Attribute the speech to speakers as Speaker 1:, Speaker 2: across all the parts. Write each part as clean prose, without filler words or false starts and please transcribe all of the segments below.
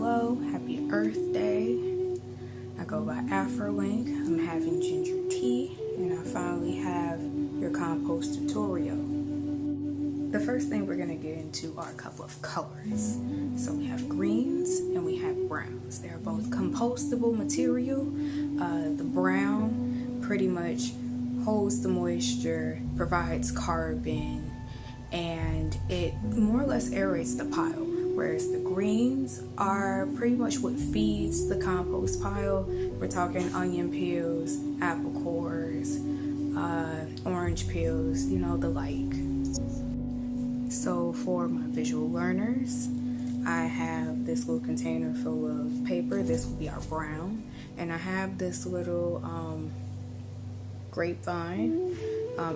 Speaker 1: hello, happy Earth Day. I go by AfroLink. I'm having ginger tea, and I finally have your compost tutorial. The first thing we're going to get into are a couple of colors. So we have greens and we have browns. They're both compostable material. The brown pretty much holds the moisture, provides carbon, and it more or less aerates the pile. Whereas the greens are pretty much what feeds the compost pile. We're talking onion peels, apple cores, orange peels, the like. So for my visual learners, I have this little container full of paper. This will be our brown. And I have this little grapevine.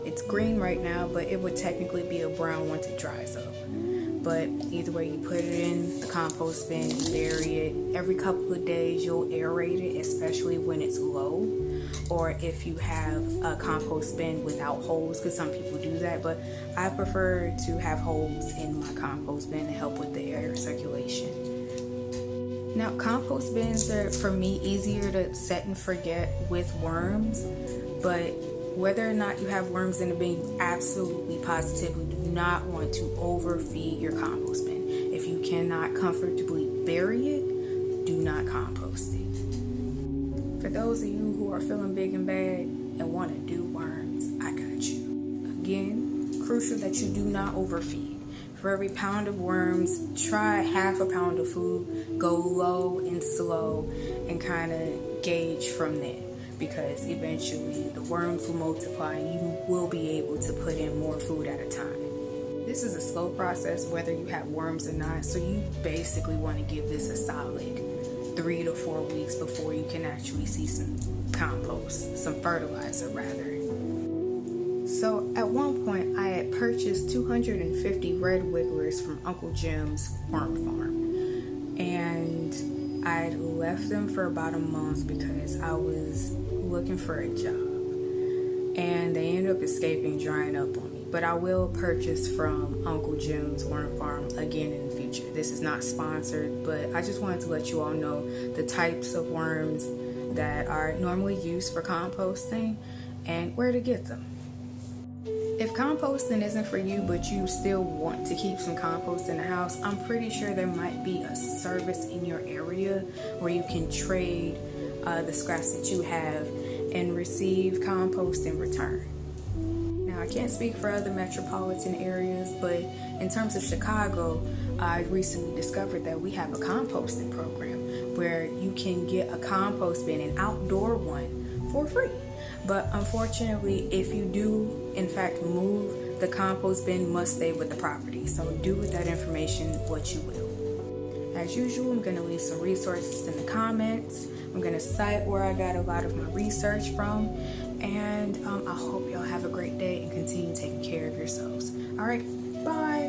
Speaker 1: It's green right now, but it would technically be a brown once it dries up. But either way, you put it in the compost bin, you bury it. Every couple of days, you'll aerate it, especially when it's low. Or if you have a compost bin without holes, because some people do that. But I prefer to have holes in my compost bin to help with the air circulation. Now, compost bins are, for me, easier to set and forget with worms. But whether or not you have worms in the bin, you absolutely positively do not want to overfeed your compost bin. If you cannot comfortably bury it, do not compost it. For those of you who are feeling big and bad and want to do worms, I got you. Again, crucial that you do not overfeed. For every pound of worms, try half a pound of food, go low and slow, and kind of gauge from there. Because eventually the worms will multiply and you will be able to put in more food at a time. This is a slow process whether you have worms or not, so you basically want to give this a solid 3 to 4 weeks before you can actually see some compost, some fertilizer rather. So at one point I had purchased 250 red wigglers from Uncle Jim's worm farm, and I'd left them for about a month because I was looking for a job, and they ended up escaping, drying up on me. But I will purchase from Uncle Jim's worm farm again in the future. This is not sponsored, but I just wanted to let you all know the types of worms that are normally used for composting and where to get them. If composting isn't for you, but you still want to keep some compost in the house, I'm pretty sure there might be a service in your area where you can trade the scraps that you have and receive compost in return. Now, I can't speak for other metropolitan areas, but in terms of Chicago, I recently discovered that we have a composting program where you can get a compost bin, an outdoor one, for free. But unfortunately, if you do, in fact, move, the compost bin must stay with the property. So do with that information what you will. As usual, I'm going to leave some resources in the comments. I'm going to cite where I got a lot of my research from. And I hope y'all have a great day and continue taking care of yourselves. All right, bye.